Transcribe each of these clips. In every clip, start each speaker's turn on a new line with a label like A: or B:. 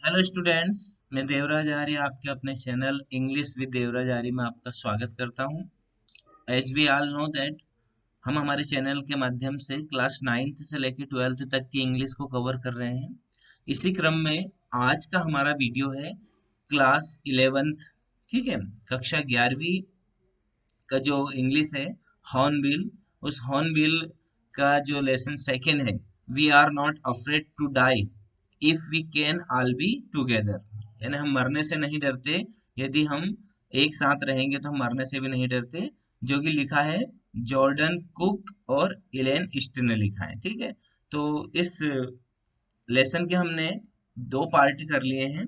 A: Hello students. मैं देवराज आर्य आपके अपने channel English with Devraj Arya में आपका स्वागत करता हूं। As we all know that हम हमारे चैनल के माध्यम से क्लास 9th से लेकर 12th तक की इंग्लिश को कवर कर रहे हैं। इसी क्रम में आज का हमारा वीडियो है क्लास 11th, ठीक है, कक्षा 11वीं का जो इंग्लिश है हॉर्नबिल। उस हॉर्नबिल का जो लेसन सेकेंड है, we are not afraid to die if we can all be together, यानी हम मरने से नहीं डरते, यदि हम एक साथ रहेंगे तो हम मरने से भी नहीं डरते, जो कि लिखा है जॉर्डन कुक और इलेन ईस्ट ने लिखा है। ठीक है, तो इस लेसन के हमने दो पार्ट कर लिए हैं,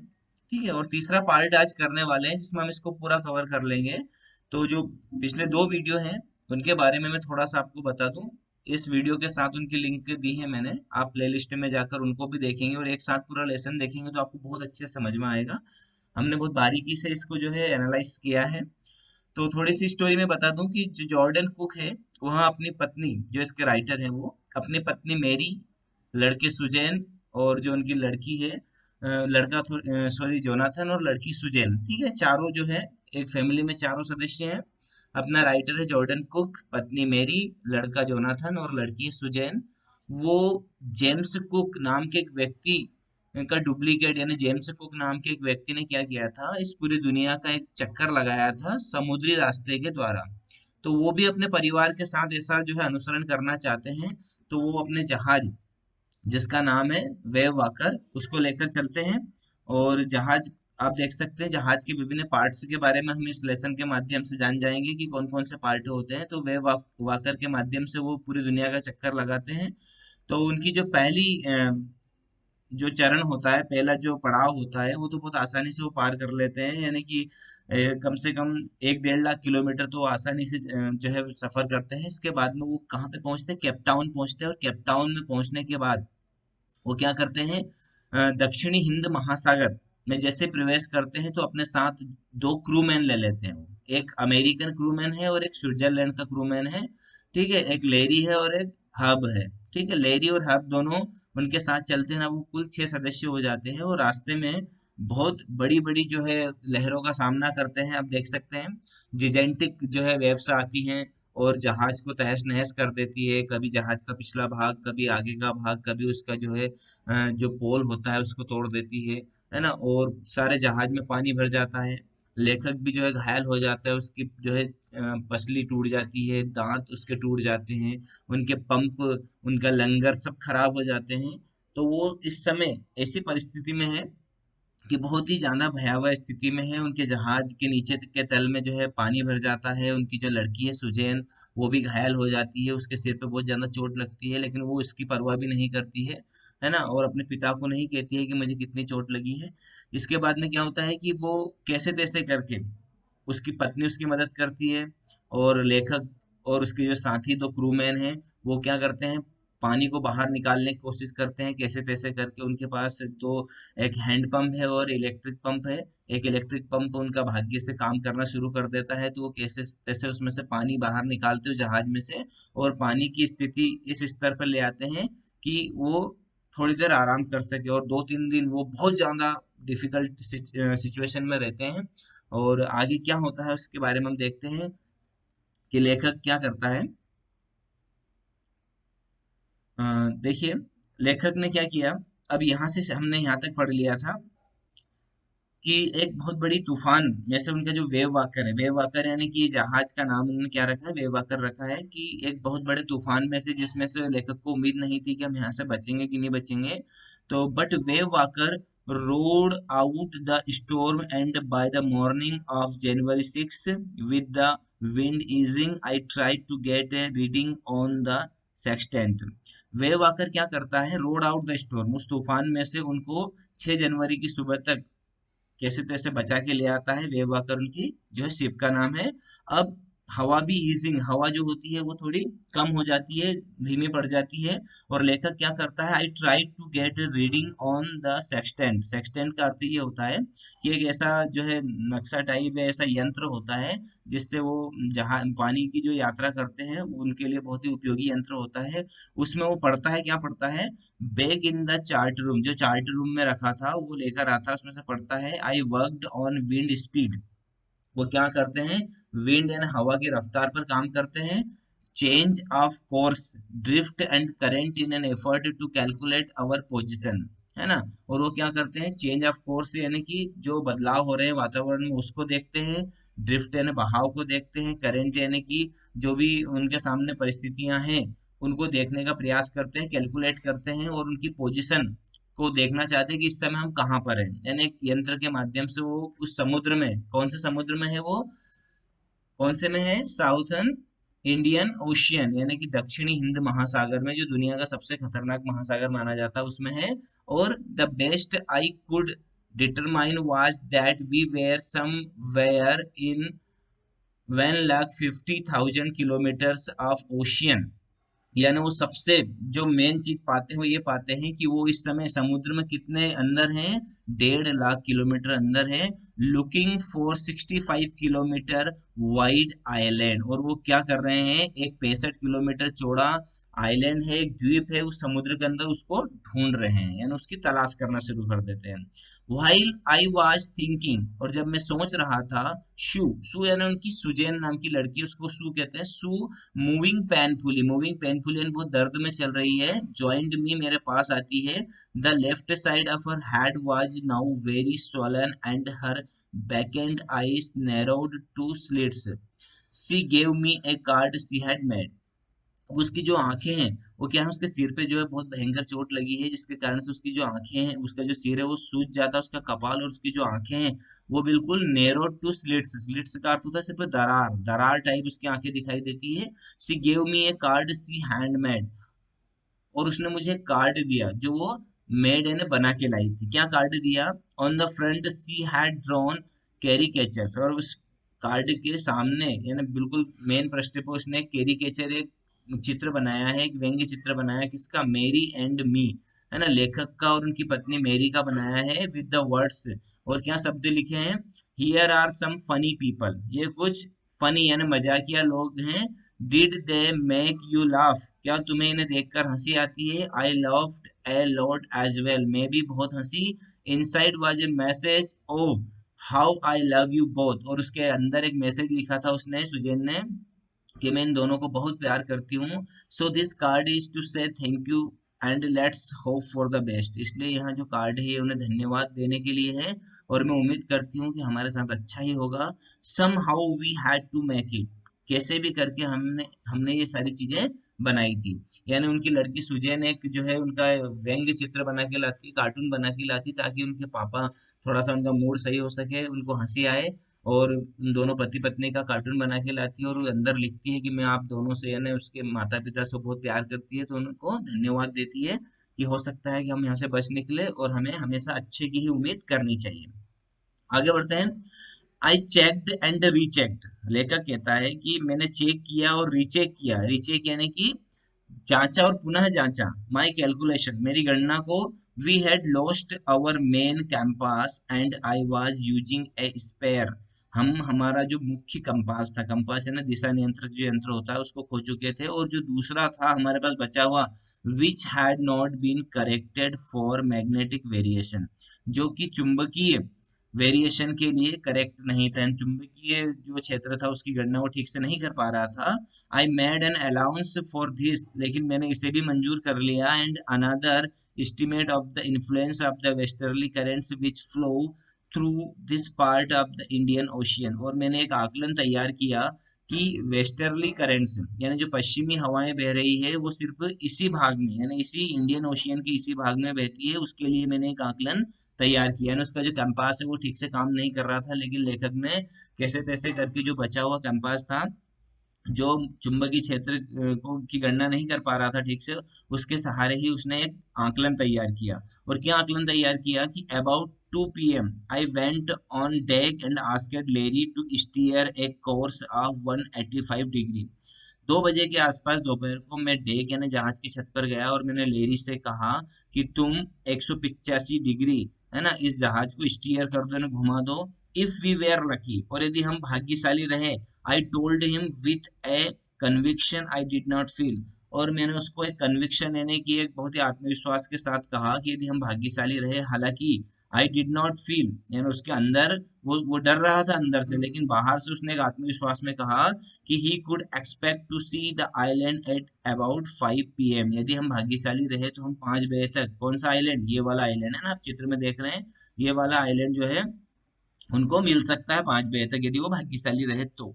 A: ठीक है, और तीसरा पार्ट आज करने वाले हैं जिसमें हम इसको पूरा कवर कर लेंगे। तो जो पिछले दो वीडियो हैं उनके बारे में मैं थोड़ा सा आपको बता दूं। इस वीडियो के साथ उनकी लिंक दी है मैंने, आप प्लेलिस्ट में जाकर उनको भी देखेंगे और एक साथ पूरा लेसन देखेंगे तो आपको बहुत अच्छे से समझ में आएगा। हमने बहुत बारीकी से इसको जो है एनालाइज किया है। तो थोड़ी सी स्टोरी में बता दूं कि जो जॉर्डन कुक है वहाँ अपनी पत्नी, जो इसके राइटर है, वो अपनी पत्नी मेरी, लड़के सुजैन और जो उनकी लड़की है लड़का सॉरी जोनाथन और लड़की सुजैन, ठीक है, चारों जो है एक फैमिली में चारों सदस्य हैं। अपना राइटर है जॉर्डन कुक, पत्नी मेरी, लड़का जोनाथन और लड़की है सुजैन। वो जेम्स कुक नाम के एक व्यक्ति का डुप्लीकेट, यानी जेम्स कुक नाम के एक व्यक्ति ने क्या किया था, इस पूरी दुनिया का एक चक्कर लगाया था समुद्री रास्ते के द्वारा। तो वो भी अपने परिवार के साथ ऐसा जो है अनुसरण करना चाहते हैं। तो वो अपने जहाज, जिसका नाम है वेव वाकर, उसको लेकर चलते हैं। और जहाज, आप देख सकते हैं जहाज के विभिन्न पार्ट्स के बारे में हम इस लेसन के माध्यम से जान जाएंगे कि कौन कौन से पार्ट होते हैं। तो वेव वाकर के माध्यम से वो पूरी दुनिया का चक्कर लगाते हैं। तो उनकी जो पहली जो चरण होता है, पहला जो पड़ाव होता है, वो तो बहुत आसानी से वो पार कर लेते हैं, यानी कि कम से कम 1-1.5 लाख किलोमीटर तो वो आसानी से जो है सफर करते हैं। इसके बाद में वो कहाँ पे पहुंचते हैं, केपटाउन पहुंचते हैं। और केपटाउन में पहुंचने के बाद वो क्या करते हैं, दक्षिणी हिंद महासागर में जैसे प्रवेश करते हैं तो अपने साथ दो क्रू मैन ले लेते हैं। एक अमेरिकन क्रू मैन है और एक स्विट्जरलैंड का क्रू मैन है, ठीक है, एक लेरी है और एक हब है। ठीक है, लेरी और हब दोनों उनके साथ चलते हैं ना, वो कुल 6 सदस्य हो जाते हैं और रास्ते में बहुत बड़ी बड़ी जो है लहरों का सामना करते हैं। आप देख सकते हैं जिजेंटिक जो है वेव्स आती हैं और जहाज को तहस नहस कर देती है। कभी जहाज का पिछला भाग, कभी आगे का भाग, कभी उसका जो है जो पोल होता है उसको तोड़ देती है ना, और सारे जहाज में पानी भर जाता है। लेखक भी जो है घायल हो जाता है, उसकी जो है पसली टूट जाती है, दांत उसके टूट जाते हैं, उनके पंप, उनका लंगर सब खराब हो जाते हैं। तो वो इस समय ऐसी परिस्थिति में है कि बहुत ही ज्यादा भयावह स्थिति में है। उनके जहाज के नीचे के तल में जो है पानी भर जाता है। उनकी जो लड़की है सुजैन, वो भी घायल हो जाती है, उसके सिर पे बहुत ज्यादा चोट लगती है, लेकिन वो इसकी परवाह भी नहीं करती है ना, और अपने पिता को नहीं कहती है कि मुझे कितनी चोट लगी है। इसके बाद में क्या होता है कि वो कैसे तैसे करके, उसकी पत्नी उसकी मदद करती है, और लेखक और उसके जो साथी दो क्रूमैन हैं वो क्या करते हैं, पानी को बाहर निकालने की कोशिश करते हैं कैसे तैसे करके। उनके पास तो एक हैंड पंप है और इलेक्ट्रिक पंप है। एक इलेक्ट्रिक पंप उनका भाग्य से काम करना शुरू कर देता है, तो वो कैसे तैसे उसमें से पानी बाहर निकालते हो जहाज में से, और पानी की स्थिति इस स्तर पर ले आते हैं कि वो थोड़ी देर आराम कर सके। और 2-3 दिन वो बहुत ज्यादा डिफिकल्ट सिचुएशन में रहते हैं। और आगे क्या होता है उसके बारे में हम देखते हैं कि लेखक क्या करता है। अ, देखिए, लेखक ने क्या किया। अब यहाँ से हमने यहाँ तक पढ़ लिया था कि एक बहुत बड़ी तूफान में से उनका जो वेव वाकर है, वेव वाकर यानी कि जहाज का नाम उन्होंने क्या रखा है, वेव वाकर रखा है, कि एक बहुत बड़े तूफान में से, जिसमें से लेखक को उम्मीद नहीं थी कि हम यहाँ से बचेंगे कि नहीं बचेंगे। तो but wave walker road out the storm and by the morning of January 6 with the wind easing I tried to get a reading on the sextant। Wave walker क्या करता है, रोड आउट द स्टॉर्म, उस तूफान में से उनको 6 जनवरी की सुबह तक कैसे तैसे बचा के ले आता है। वेव वाकर उनकी जो है शिप का नाम है। अब हवा भी ईजिंग, हवा जो होती है वो थोड़ी कम हो जाती है, धीमी पड़ जाती है। और लेखक क्या करता है, I try to get reading on the sextant. Sextant का अर्थ ये होता है कि एक ऐसा जो है नक्शा टाइप है, ऐसा यंत्र होता है जिससे वो जहाँ पानी की जो यात्रा करते हैं वो उनके लिए बहुत ही उपयोगी यंत्र होता है। उसमें वो पढ़ता है, क्या पढ़ता है, bag in the chart room, जो चार्ट रूम में रखा था वो लेकर आता है, उसमें से पढ़ता है, I worked on wind speed. वो क्या करते हैं, विंड यानी हवा की रफ्तार पर काम करते हैं। Change of course, drift and current in an effort to calculate our position, है ना। और वो क्या करते हैं, चेंज ऑफ कोर्स यानी कि जो बदलाव हो रहे हैं वातावरण में उसको देखते हैं, ड्रिफ्ट यानी बहाव को देखते हैं, करंट यानी कि जो भी उनके सामने परिस्थितियां हैं उनको देखने का प्रयास करते हैं, कैलकुलेट करते हैं, और उनकी पोजीशन को देखना चाहते हैं कि इस समय हम कहाँ पर हैं। यानी एक यंत्र के माध्यम से वो उस समुद्र में, कौन से समुद्र में है वो, कौन से में है, साउथर्न इंडियन ओशियन यानी कि दक्षिणी हिंद महासागर में, जो दुनिया का सबसे खतरनाक महासागर माना जाता है उसमें है। और the best I could determine was that we were somewhere in 1,50,000 kilometres of ocean. यानी वो सबसे जो मेन चीज पाते हैं वो ये पाते हैं कि वो इस समय समुद्र में कितने अंदर हैं, 1.5 लाख किलोमीटर अंदर है। Looking for 65 kilometre wide island, और वो क्या कर रहे हैं, एक 65 किलोमीटर चौड़ा आइलैंड है, एक द्वीप है उस समुद्र के अंदर, उसको ढूंढ रहे हैं, यानी उसकी तलाश करना शुरू कर देते हैं। while I was thinking, और जब मैं सोच रहा था, शू, शू यानी उनकी सुजैन नाम की लड़की, उसको शू कहते हैं, शू मूविंग पेनफुली, मूविंग पेनफुली यानी बहुत दर्द में चल रही है, ज्वाइंड मी मेरे पास आती है। The left side of her head was now very swollen and her back and eyes narrowed to slits. She gave me a card she had made. अब उसकी जो आंखें हैं वो क्या है, उसके सिर पे जो है बहुत भयंकर चोट लगी है, जिसके कारण से उसकी जो आंखें हैं, उसका जो सिर है वो सूज जाता है, उसका कपाल और उसकी जो आंखें हैं वो बिल्कुल नेरो टू स्लिट्स, स्लिट्स का अर्थ होता है सिर्फ दरार, दरार टाइप उसकी आंखें दिखाई देती है। She gave me a card she handmade, और उसने मुझे कार्ड दिया जो वो मेड ने बना के लाई थी। क्या कार्ड दिया, on the front she had drawn caricatures, और उस कार्ड के सामने यानी बिल्कुल मेन पृष्ठ पे उसने कैरिकेचर, एक चित्र बनाया है, एक व्यंग्य चित्र बनाया है, किसका, मेरी एंड मी, है ना, लेखक का और उनकी पत्नी मेरी का बनाया है, विद द वर्ड्स, और क्या शब्द लिखे हैं, here are some funny people, ये कुछ फनी यानी मजाकिया लोग हैं। Did they make you laugh, क्या तुम्हें इन्हें देखकर हंसी आती है, I loved a lot as well, मैं भी बहुत हंसी। Inside was a message, oh how I love you both, और उसके अंदर एक मैसेज लिखा था उसने, सुजैन ने, कि मैं इन दोनों को बहुत प्यार करती हूँ। So this card is to say thank you and let's hope for the best, इसलिए यहाँ जो कार्ड है ये उन्हें धन्यवाद देने के लिए है, और मैं उम्मीद करती हूँ कि हमारे साथ अच्छा ही होगा। Somehow we had to make it, कैसे भी करके हमने हमने ये सारी चीजें बनाई थी। यानी उनकी लड़की सुजैन एक जो है उनका व्यंग्य चित्र बना के लाती, कार्टून बना के लाती, ताकि उनके पापा थोड़ा सा उनका मूड सही हो सके, उनको हंसी आए, और उन दोनों पति पत्नी का कार्टून बना के लाती है, और वो अंदर लिखती है कि मैं आप दोनों से, यानी उसके माता पिता से बहुत प्यार करती है, तो उनको धन्यवाद देती है कि हो सकता है कि हम यहाँ से बच निकले, और हमें हमेशा अच्छे की ही उम्मीद करनी चाहिए। आगे बढ़ते हैं। आई चेक्ड एंड रीचेक्ड, लेखक कहता है कि मैंने चेक किया और रीचेक किया, रीचेक यानी कि जांचा और पुनः जांचा, माई कैलकुलेशन, मेरी गणना को। We had lost our main compass and I was using a spare, हम हमारा जो मुख्य कंपास था, कंपास है ना दिशा नियंत्रक जो यंत्र होता है, उसको खो चुके थे, और जो दूसरा था हमारे पास बचा हुआ, which had not been corrected for magnetic variation, जो कि चुंबकीय वेरिएशन के लिए करेक्ट नहीं था, चुंबकीय जो क्षेत्र था उसकी गणना वो ठीक से नहीं कर पा रहा था। I made an allowance for this, लेकिन मैंने इसे भी मंजूर कर लिया, and another estimate of the influence of the westerly currents which flow through this part of the Indian ocean, और मैंने एक आकलन तैयार किया कि वेस्टर्ली करेंट्स यानी जो पश्चिमी हवाएं बह रही है वो सिर्फ इसी भाग में, यानी इसी इंडियन ओशियन के इसी भाग में बहती है, उसके लिए मैंने एक आकलन तैयार किया। यानी उसका जो कैंपास है वो ठीक से काम नहीं कर रहा था, लेकिन लेखक ने कैसे तैसे करके जो बचा हुआ कैंपास था जो चुंबकीय क्षेत्र को की गणना नहीं कर पा रहा था ठीक से, उसके सहारे ही उसने एक आकलन तैयार किया। और क्या आकलन तैयार किया कि about 2 p.m. I went on deck and asked Larry to steer a course of 185 degree. 2 बजे के आसपास दोपहर को मैं डेक यानी जहाज की छत पर गया और मैंने लेरी से कहा कि तुम 185 डिग्री है ना इस जहाज को स्टीयर कर दो ना, घुमा दो। इफ वी वेयर लकी, और यदि हम भाग्यशाली रहे, I told him with A conviction I did not feel. और मैंने उसको एक कन्विक्शन यानी कि एक बहुत ही आत्मविश्वास के साथ कहा कि यदि हम भाग्यशाली रहे, हालांकि आई डिड नॉट फील यानी उसके अंदर वो डर रहा था अंदर से, लेकिन बाहर से उसने एक आत्मविश्वास में कहा कि he could expect to see the island at about 5 p.m. यदि हम भाग्यशाली रहे तो हम 5 बजे तक, कौन सा आइलैंड, ये वाला आइलैंड है ना आप चित्र में देख रहे हैं, ये वाला आइलैंड जो है उनको मिल सकता है 5 बजे तक यदि वो भाग्यशाली रहे तो।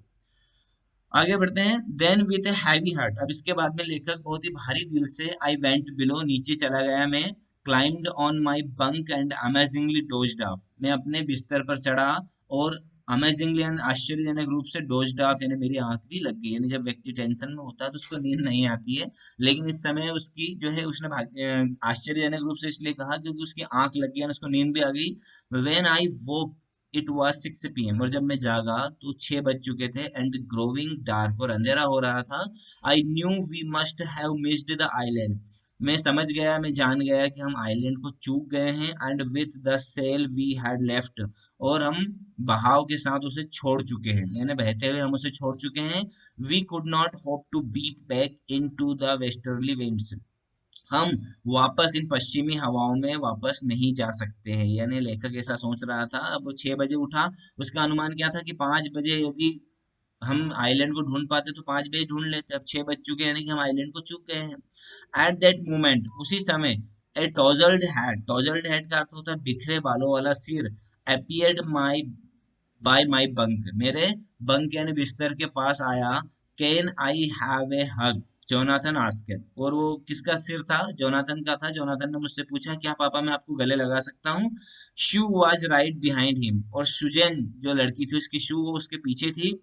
A: आगे बढ़ते हैं। Then with a heavy heart, अब इसके बाद में लेखक बहुत ही भारी दिल से, आई वेंट बिलो, नीचे चला गया मैं, climbed on my bunk and amazingly dozed of, मैं अपने बिस्तर पर चढ़ा और अमेजिंगली आश्चर्यजनक रूप से डोज्ड ऑफ यानी मेरी आंख भी लग गई। यानी जब व्यक्ति टेंशन में होता है तो उसको नींद नहीं आती है, लेकिन इस समय उसकी जो है उसने आश्चर्यजनक रूप से इसलिए कहा क्योंकि उसकी आंख लग गई यानी उसको नींद भी आ गई। When I woke it was 6 p.m. और जब मैं जागा तो 6 बज चुके थे एंड ग्रोविंग डार्क, और अंधेरा हो रहा था। I knew we must have missed the island, मैं समझ गया, मैं जान गया कि हम आइलैंड को चूक गए हैं। And with the sail we had left, और हम बहाव के साथ उसे छोड़ चुके हैं यानी बहते हुए हम उसे छोड़ चुके हैं। We could not hope to beat back into the westerly winds, हम वापस इन पश्चिमी हवाओं में वापस नहीं जा सकते हैं। यानी लेखक ऐसा सोच रहा था। अब वो 6 बजे उठा, उसका अनुमान क्या था कि 5 बजे यदि हम आइलैंड को ढूंढ पाते तो 5 बजे ढूंढ लेते। अब 6 बज चुके हैं यानी कि हम आइलैंड को चूक गए हैं। एट दैट मोमेंट, उसी समय, ए टॉजल्ड हेड का अर्थ होता है बिखरे बालों वाला सिर, अपियर्ड माई बाय माई बंक, मेरे बंक यानी बिस्तर के पास आया। Can I have a hug, Jonathan asked, और वो किसका सिर था, जोनाथन का था। जोनाथन ने मुझसे पूछा क्या पापा मैं आपको गले लगा सकता हूँ। शू वाज राइट बिहाइंड हिम, और सुजैन जो लड़की थी उसकी शू वो उसके पीछे थी।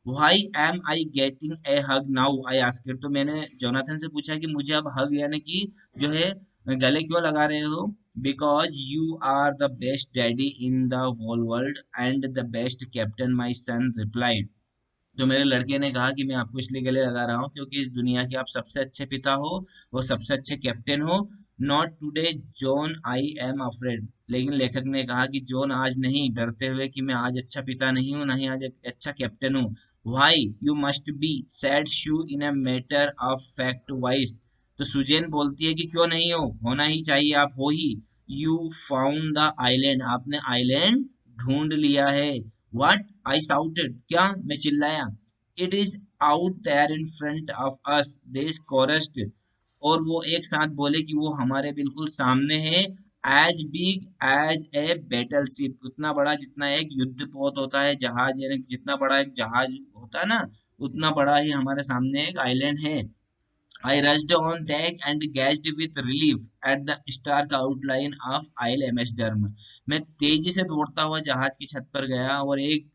A: Why am I getting a hug now I asked, तो मैंने जोनाथन से पूछा कि मुझे अब हग यानी कि जो है गले क्यों लगा रहे हो। Because you are the best daddy in the whole world and the best captain, my son replied. तो मेरे लड़के ने कहा कि मैं आपको इसलिए गले लगा रहा हूँ क्योंकि इस दुनिया के आप सबसे अच्छे पिता हो और सबसे अच्छे कैप्टन हो। Not today John I am afraid, लेकिन लेखक ने कहा कि जॉन आज नहीं, डरते हुए कि मैं आज अच्छा पिता नहीं हूँ, नहीं आज एक अच्छा कैप्टन हूँ। Why you must be sad shoe in a matter of fact wise, तो सुजैन बोलती है कि क्यों नहीं हो, होना ही चाहिए, आप हो ही। यू फाउंड द आइलैंड, आपने आइलैंड ढूंढ लिया है। व्हाट, आई साउटेड, क्या, मैं चिल्लाया। It is out there in front of us, they chorused, और वो एक साथ बोले कि वो हमारे बिल्कुल सामने है। As big as a battleship, उतना बड़ा जितना एक युद्ध पोत होता है, जहाज यानी जितना बड़ा एक जहाज होता है ना, उतना बड़ा ही हमारे सामने एक आइलैंड है। I rushed on deck and gazed with relief at the stark outline of ILMS Durham. मैं तेजी से दौड़ता हुआ जहाज की छत पर गया और एक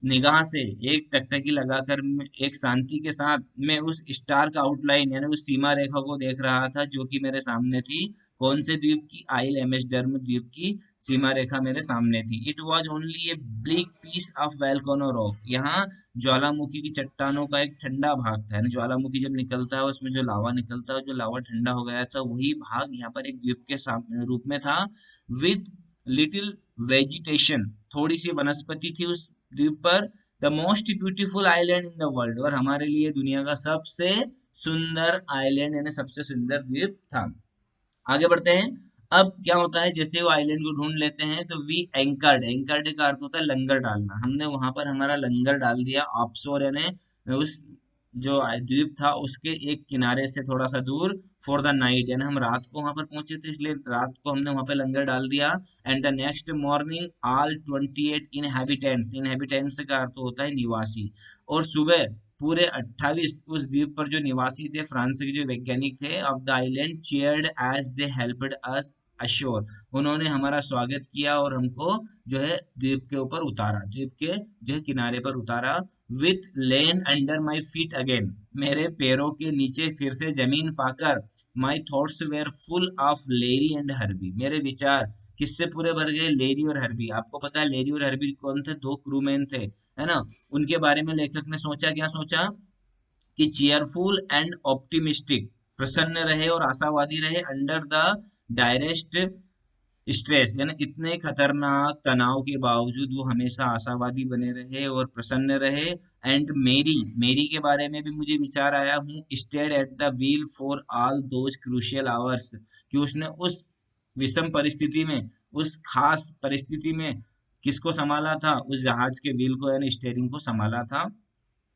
A: निगाह से, एक टकटकी लगाकर एक शांति के साथ मैं उस स्टार का आउटलाइन यानी उस सीमा रेखा को देख रहा था जो कि मेरे सामने थी। कौन से द्वीप की, आइल एमएस डर्म द्वीप की सीमा रेखा मेरे सामने थी। It was only a black piece of volcano rock, यहाँ ज्वालामुखी की चट्टानों का एक ठंडा भाग था। यानी ज्वालामुखी जब निकलता है उसमें जो लावा निकलता है, जो लावा ठंडा हो गया था, वही भाग यहाँ पर एक द्वीप के रूप में था। विद लिटिल वेजिटेशन, थोड़ी सी वनस्पति थी उस द्वीप पर। The most beautiful island in the world, और हमारे लिए दुनिया का सबसे सुंदर आइलैंड यानी सबसे सुंदर द्वीप था। आगे बढ़ते हैं। अब क्या होता है, जैसे वो आइलैंड को ढूंढ लेते हैं तो वी एंकर्ड, एंकर्ड का अर्थ होता है लंगर डालना, हमने वहां पर हमारा लंगर डाल दिया ऑफशोर यानी उस जो द्वीप था उसके एक किनारे से थोड़ा सा दूर। फॉर द नाइट, यानी हम रात को वहां पर पहुंचे थे इसलिए रात को हमने वहां पर लंगर डाल दिया। And the next morning all 28 inhabitants, inhabitants का अर्थ होता है निवासी, और सुबह पूरे 28 उस द्वीप पर जो निवासी थे, फ्रांस के जो वैज्ञानिक थे, off the island cheered as they helped us ashore, उन्होंने हमारा स्वागत किया और हमको जो है द्वीप के ऊपर उतारा, द्वीप के जो है किनारे पर उतारा। With land under my feet again, मेरे पैरों के नीचे फिर से जमीन पाकर। My thoughts were full of Larry and Herbie, मेरे विचार किससे पूरे भर गए, लेरी और हर्बी। आपको पता है लेरी और हर्बी कौन थे, दो क्रूमैन थे, है ना। उनके बारे में लेखक ने सोचा, क्या सोचा कि चीयरफुल एंड ऑप्टिमिस्टिक, प्रसन्न रहे और आशावादी रहे, अंडर द डायरेस्ट स्ट्रेस, यानी इतने खतरनाक तनाव के बावजूद वो हमेशा आशावादी बने रहे और प्रसन्न रहे। एंड मेरी, मेरी के बारे में भी मुझे विचार आया हूँ, stayed at the wheel for all those crucial hours, कि उसने उस विषम परिस्थिति में, उस खास परिस्थिति में किसको संभाला था, उस जहाज के व्हील को यानी स्टेयरिंग को संभाला था।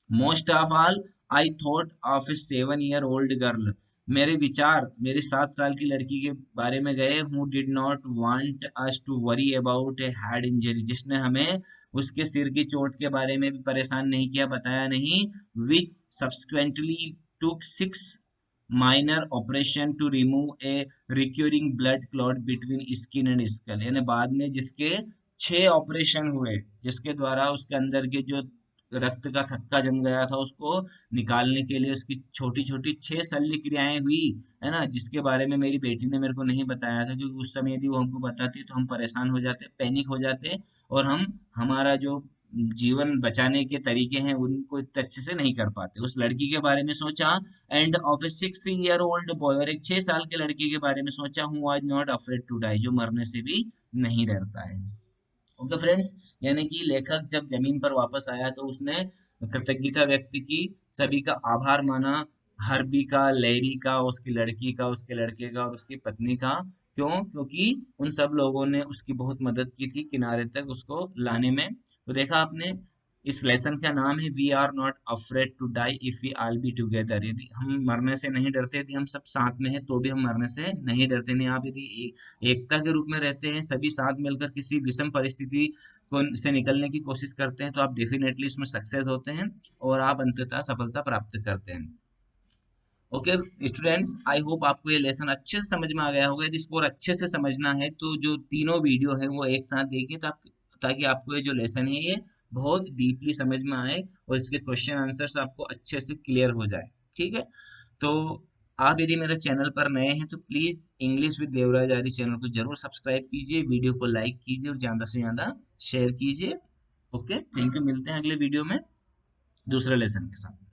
A: Most of all I thought of A 7 year old girl, मेरे विचार मेरी 7 साल की लड़की के बारे में गए, who did not want us to worry about a head injury, जिसने हमें उसके सिर की चोट के बारे में भी परेशान नहीं किया, बताया नहीं। Which subsequently took 6 minor operation to remove a recurring blood clot between skin and skull, यानी बाद में जिसके 6 ऑपरेशन हुए, जिसके द्वारा उसके अंदर के जो रक्त का थक्का जम गया था उसको निकालने के लिए उसकी छोटी छोटी 6 शल्य क्रियाएं हुई, है ना, जिसके बारे में मेरी बेटी ने मेरे को नहीं बताया था, क्योंकि उस समय यदि वो हमको बताती तो हम परेशान हो जाते, पैनिक हो जाते, और हम हमारा जो जीवन बचाने के तरीके हैं उनको इतने अच्छे से नहीं कर पाते। उस लड़की के बारे में सोचा, end of A 6 year old boy, और एक 6 साल के लड़के के बारे में सोचा, who was not afraid to die, जो मरने से भी नहीं डरता है। ओके फ्रेंड्स, यानी कि लेखक जब जमीन पर वापस आया तो उसने कृतज्ञता व्यक्त की, सभी का आभार माना, हर्बी का, लैरी का, उसकी लड़की का, उसके लड़के का और उसकी पत्नी का। क्यों? क्योंकि उन सब लोगों ने उसकी बहुत मदद की थी किनारे तक उसको लाने में। तो देखा आपने, इस लेसन का नाम है we are not afraid to die if we all be together, यदि हम मरने से नहीं डरते, यदि हम सब साथ में हैं तो भी हम मरने से नहीं डरते। नहीं, आप यदि एकता के रूप में रहते हैं, सभी साथ मिलकर किसी विषम परिस्थिति को से निकलने की कोशिश करते हैं, तो आप डेफिनेटली उसमें सक्सेस होते हैं और आप अंततः सफलता प्राप्त करते हैं। ओके स्टूडेंट्स, आई होप आपको ये लेसन अच्छे से समझ में आ गया होगा। यदि इसको और अच्छे से समझना है तो जो तीनों वीडियो है वो एक साथ देखिए, ताकि आपको ये जो लेसन है ये बहुत डीपली समझ में आए और इसके क्वेश्चन आंसर्स आपको अच्छे से क्लियर हो जाए। ठीक है, तो आप यदि मेरे चैनल पर नए हैं तो please English with Devraj Arya channel को जरूर सब्सक्राइब कीजिए, वीडियो को लाइक कीजिए और ज्यादा से ज्यादा शेयर कीजिए। ओके, थैंक यू, मिलते हैं अगले वीडियो में दूसरे लेसन के साथ।